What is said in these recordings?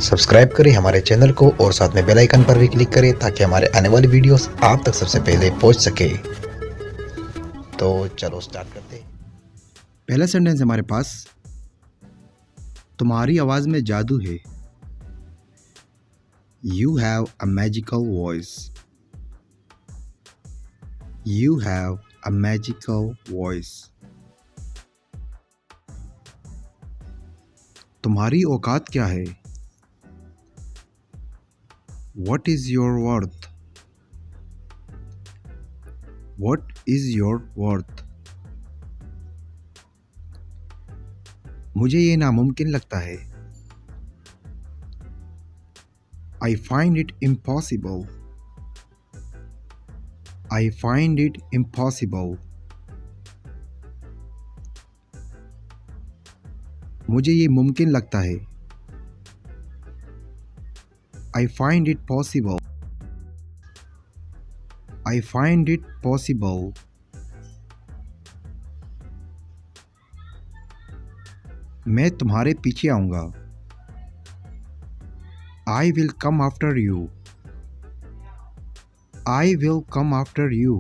Subscribe करें हमारे channel को और साथ में बेल आइकन पर भी क्लिक करें ताकि हमारे आने वाली वीडियोस आप तक सबसे पहले पहुंच सके। तो चलो स्टार्ट करते हैं। पहला सेंटेंस हमारे पास, तुम्हारी आवाज़ में जादू है। You have a magical voice. You have a magical voice. तुम्हारी औकात क्या है? What is your worth? What is your worth? मुझे ये नामुमकिन लगता है। I find it impossible. I find it impossible. मुझे ये मुमकिन लगता है। I find it possible. I find it possible. मैं तुम्हारे पीछे आऊँगा। I will come after you. I will come after you.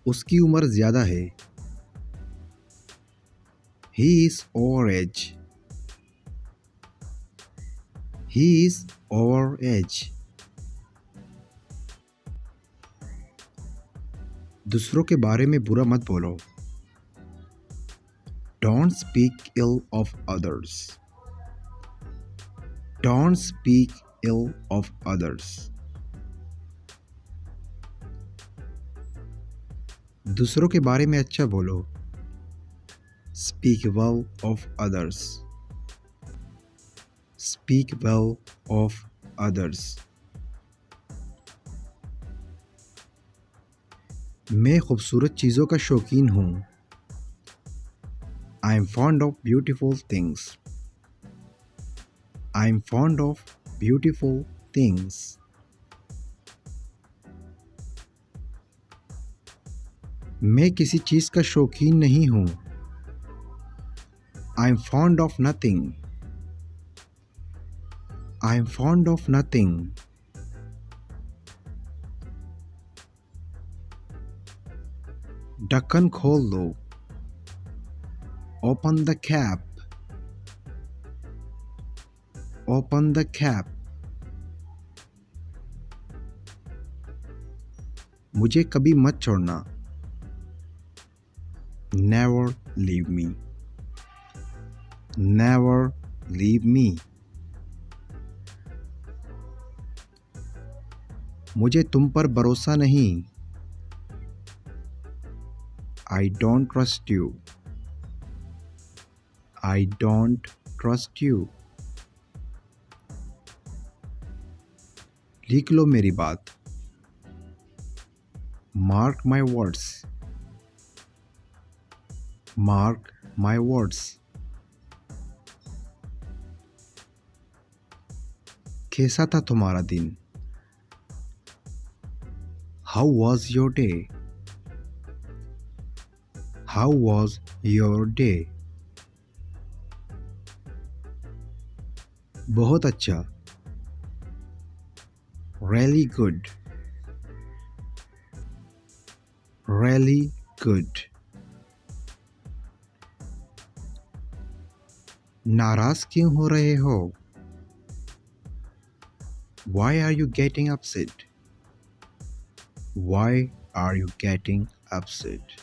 उसकी उम्र ज़्यादा है। He is over age. He is over age. दूसरों के बारे में बुरा मत बोलो। Don't speak ill of others. Don't speak ill of others. दूसरों के बारे में अच्छा बोलो। Speak well of others. Speak well of others. मैं खूबसूरत चीज़ों का शौकीन हूँ। I am fond of beautiful things. I am fond of beautiful things. मैं किसी चीज़ का शौकीन नहीं हूँ। I am fond of nothing. I am fond of nothing. ढक्कन खोल दो। Open the cap. Open the cap. मुझे कभी मत छोड़ना। Never leave me. Never leave me. मुझे तुम पर भरोसा नहीं। I don't trust you. I don't trust you. लिख लो मेरी बात। Mark my words. Mark my words. कैसा था तुम्हारा दिन? How was your day? How was your day? बहुत अच्छा। Really good. Really good. नाराज क्यों हो रहे हो? Why are you getting upset? Why are you getting upset?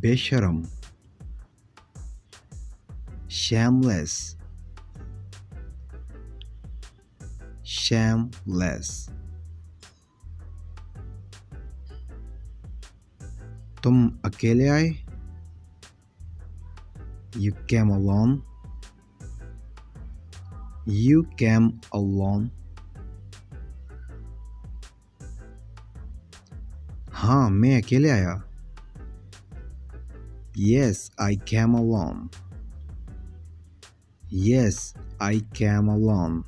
बेशरम। Shameless. Shameless. तुम अकेले आए? You came alone. You came alone. हाँ, मैं अकेले आया। Yes, I came alone. Yes, I came alone.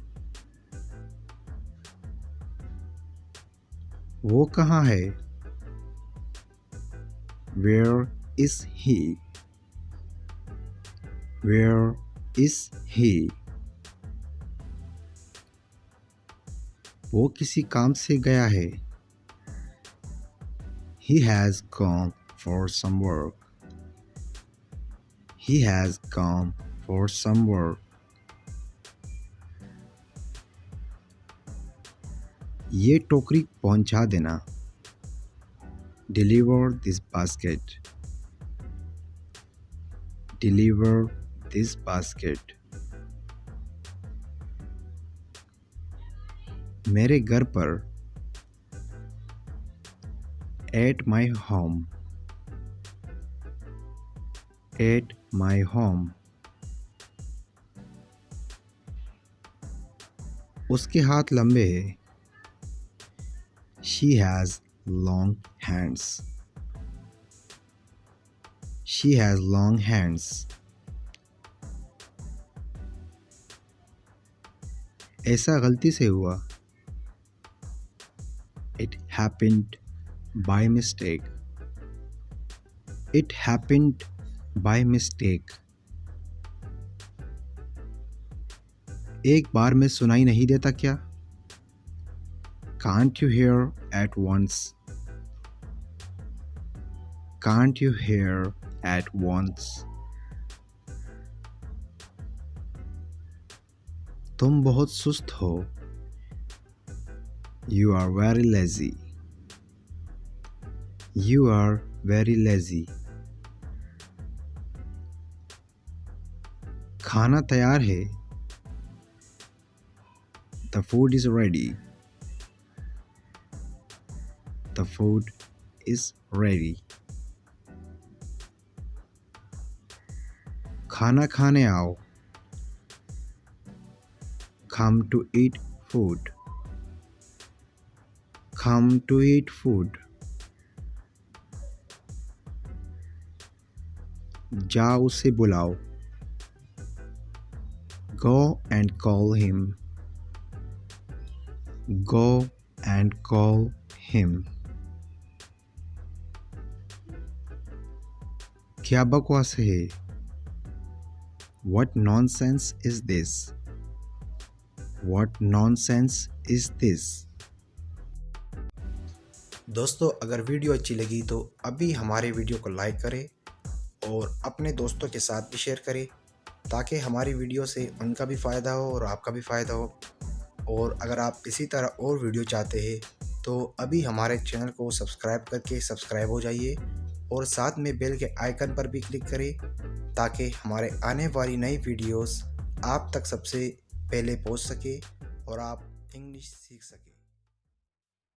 वो कहाँ है? Where is he? Where is he? वो किसी काम से गया है. He has gone for some work. He has gone for some work. ये टोकरी पहुंचा देना. Deliver this basket. Deliver this basket. मेरे घर पर. At my home. At my home. उसके हाथ लंबे हैं. She has long hands. She has long hands. ऐसा गलती से हुआ. It happened by mistake. It happened by mistake. एक बार में सुनाई नहीं देता क्या? Can't you hear at once? Can't you hear at once? तुम बहुत सुस्त हो. You are very lazy. You are very lazy. खाना तैयार है. The food is ready. The food is ready. खाना खाने आओ. Come to eat food. Come to eat food. जाओ उसे बुलाओ. Go and call him. Go and call him. क्या बकवास है? What nonsense is this? What nonsense is this? दोस्तों अगर वीडियो अच्छी लगी तो अभी हमारे वीडियो को लाइक करें और अपने दोस्तों के साथ भी शेयर करें ताकि हमारी वीडियो से उनका भी फ़ायदा हो और आपका भी फ़ायदा हो। और अगर आप इसी तरह और वीडियो चाहते हैं तो अभी हमारे चैनल को सब्सक्राइब करके सब्सक्राइब हो जाइए और साथ में बेल के आइकन पर भी क्लिक करें ताकि हमारे आने वाली नई वीडियोस आप तक सबसे पहले पहुंच सके और आप इंग्लिश सीख सकें।